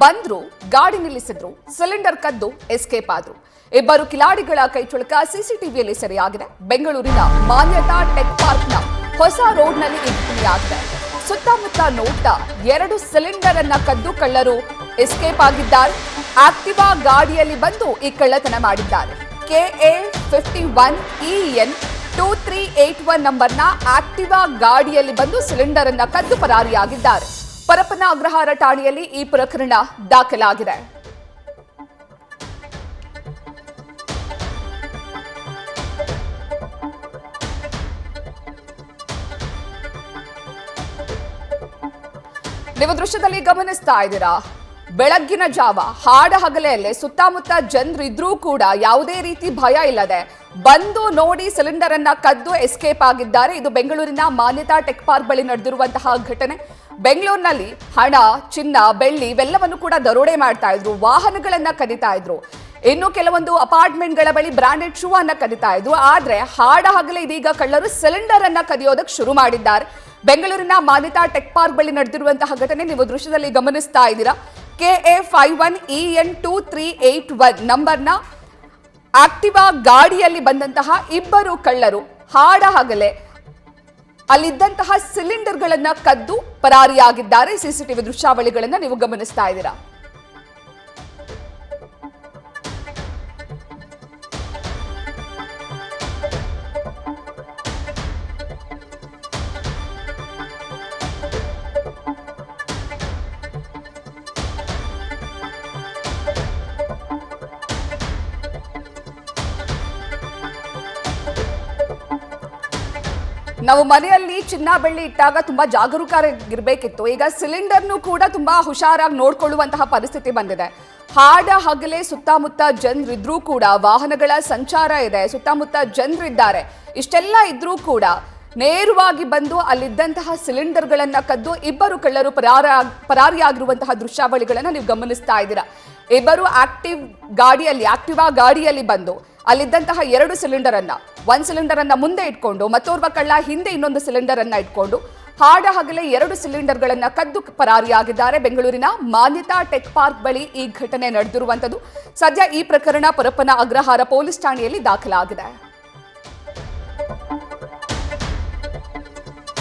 ಬಂದ್ರು, ಗಾಡಿ ನಿಲ್ಲಿಸಿದ್ರು, ಸಿಲಿಂಡರ್ ಕದ್ದು ಎಸ್ಕೇಪ್ ಆದ್ರು. ಇಬ್ಬರು ಕಿಲಾಡಿಗಳ ಕೈಚುಳಕ ಸಿಸಿಟಿವಿಯಲ್ಲಿ ಸೆರೆಯಾಗಿದೆ. ಬೆಂಗಳೂರಿನ ಮಾನ್ಯತಾ ಟೆಕ್ ಪಾರ್ಕ್ನ ಹೊಸ ರೋಡ್ನಲ್ಲಿ ಈ ಘಟನೆಯಾಗಿದೆ. ಸುತ್ತಮುತ್ತ ನೋಡ್ತಾ 2 ಸಿಲಿಂಡರ್ ಅನ್ನ ಕದ್ದು ಕಳ್ಳರು ಎಸ್ಕೇಪ್ ಆಗಿದ್ದಾರೆ. ಆಕ್ಟಿವಾ ಗಾಡಿಯಲ್ಲಿ ಬಂದು ಈ ಕಳ್ಳತನ ಮಾಡಿದ್ದಾರೆ. KA 51 EN 2381 ನಂಬರ್ನ ಆಕ್ಟಿವಾ ಗಾಡಿಯಲ್ಲಿ ಬಂದು ಸಿಲಿಂಡರ್ ಅನ್ನ ಕದ್ದು ಪರಾರಿಯಾಗಿದ್ದಾರೆ. ಪರಪ್ಪನ ಅಗ್ರಹಾರ ಠಾಣೆಯಲ್ಲಿ ಈ ಪ್ರಕರಣ ದಾಖಲಾಗಿದೆ. ನೀವು ದೃಶ್ಯದಲ್ಲಿ ಗಮನಿಸ್ತಾ ಇದ್ದೀರಾ, ಬೆಳಗ್ಗಿನ ಜಾವ ಹಾಡ ಹಗಲೆಯಲ್ಲೇ ಸುತ್ತಮುತ್ತ ಜನರಿದ್ರೂ ಕೂಡ ಯಾವುದೇ ರೀತಿ ಭಯ ಇಲ್ಲದೆ ಬಂದು ನೋಡಿ ಸಿಲಿಂಡರ್ ಅನ್ನ ಕದ್ದು ಎಸ್ಕೇಪ್ ಆಗಿದ್ದಾರೆ. ಇದು ಬೆಂಗಳೂರಿನ ಮಾನ್ಯತಾ ಟೆಕ್ ಪಾರ್ಕ್ ಬಳಿ ನಡೆದಿರುವಂತಹ ಘಟನೆ. ಬೆಂಗಳೂರಿನಲ್ಲಿ ಹಣ, ಚಿನ್ನ, ಬೆಳ್ಳಿ ಇವೆಲ್ಲವನ್ನು ಕೂಡ ದರೋಡೆ ಮಾಡ್ತಾ ಇದ್ರು, ವಾಹನಗಳನ್ನ ಕದಿತಾ ಇದ್ರು. ಇನ್ನು ಕೆಲವೊಂದು ಅಪಾರ್ಟ್ಮೆಂಟ್ಗಳ ಬಳಿ ಬ್ರಾಂಡೆಡ್ ಶೂ ಅನ್ನ ಕದಿತಾ ಇದ್ರು. ಆದ್ರೆ ಹಾಡ ಹಗಲೇ ಇದೀಗ ಕಳ್ಳರು ಸಿಲಿಂಡರ್ ಅನ್ನ ಕದಿಯೋದಕ್ಕೆ ಶುರು ಮಾಡಿದ್ದಾರೆ. ಬೆಂಗಳೂರಿನ ಮಾನ್ಯತಾ ಟೆಕ್ ಪಾರ್ಕ್ ಬಳಿ ನಡೆದಿರುವಂತಹ ಘಟನೆ ನೀವು ದೃಶ್ಯದಲ್ಲಿ ಗಮನಿಸ್ತಾ ಇದ್ದೀರಾ. KA 51 EN 2381 ನಂಬರ್ನ ಆಕ್ಟಿವಾ ಗಾಡಿಯಲ್ಲಿ ಬಂದಂತಹ ಇಬ್ಬರು ಕಳ್ಳರು ಹಾಡ ಹಗಲೇ ಅಲ್ಲಿದ್ದಂತಹ ಸಿಲಿಂಡರ್ಗಳನ್ನ ಕದ್ದು ಪರಾರಿಯಾಗಿದ್ದಾರೆ. ಸಿಸಿಟಿವಿ ದೃಶ್ಯಾವಳಿಗಳನ್ನ ನೀವು ಗಮನಿಸ್ತಾ ಇದ್ದೀರಾ. ನಾವು ಮನೆಯಲ್ಲಿ ಚಿನ್ನ ಬೆಳ್ಳಿ ಇಟ್ಟಾಗ ತುಂಬಾ ಜಾಗರೂಕರಾಗಿರ್ಬೇಕಿತ್ತು. ಈಗ ಸಿಲಿಂಡರ್ನು ಕೂಡ ತುಂಬಾ ಹುಷಾರಾಗಿ ನೋಡ್ಕೊಳ್ಳುವಂತಹ ಪರಿಸ್ಥಿತಿ ಬಂದಿದೆ. ಹಾಡ ಹಗಲೇ ಸುತ್ತಮುತ್ತ ಜನರಿದ್ರೂ ಕೂಡ, ವಾಹನಗಳ ಸಂಚಾರ ಇದೆ, ಸುತ್ತಮುತ್ತ ಜನರಿದ್ದಾರೆ, ಇಷ್ಟೆಲ್ಲ ಇದ್ರೂ ಕೂಡ ನೇರವಾಗಿ ಬಂದು ಅಲ್ಲಿದ್ದಂತಹ ಸಿಲಿಂಡರ್ಗಳನ್ನ ಕದ್ದು ಇಬ್ಬರು ಕಳ್ಳರು ಪರಾರಿಯಾಗಿರುವಂತಹ ದೃಶ್ಯಾವಳಿಗಳನ್ನ ನೀವು ಗಮನಿಸ್ತಾ ಇದ್ದೀರಾ. ಇಬ್ಬರು ಆಕ್ಟಿವಾ ಗಾಡಿಯಲ್ಲಿ ಬಂದು ಅಲ್ಲಿದ್ದಂತಹ 2 ಸಿಲಿಂಡರ್ ಅನ್ನ, 1 ಸಿಲಿಂಡರ್ ಅನ್ನ ಮುಂದೆ ಇಟ್ಕೊಂಡು ಮತ್ತೋರ್ವ ಕಳ್ಳ ಹಿಂದೆ ಇನ್ನೊಂದು ಸಿಲಿಂಡರ್ ಅನ್ನ ಇಟ್ಕೊಂಡು ಹಾಡ ಹಗಲೇ 2 ಸಿಲಿಂಡರ್ಗಳನ್ನ ಕದ್ದು ಪರಾರಿಯಾಗಿದ್ದಾರೆ. ಬೆಂಗಳೂರಿನ ಮಾನ್ಯತಾ ಟೆಕ್ ಪಾರ್ಕ್ ಬಳಿ ಈ ಘಟನೆ ನಡೆದಿರುವಂತದ್ದು. ಸದ್ಯ ಈ ಪ್ರಕರಣ ಪರಪ್ಪನ ಅಗ್ರಹಾರ ಪೊಲೀಸ್ ಠಾಣೆಯಲ್ಲಿ ದಾಖಲಾಗಿದೆ.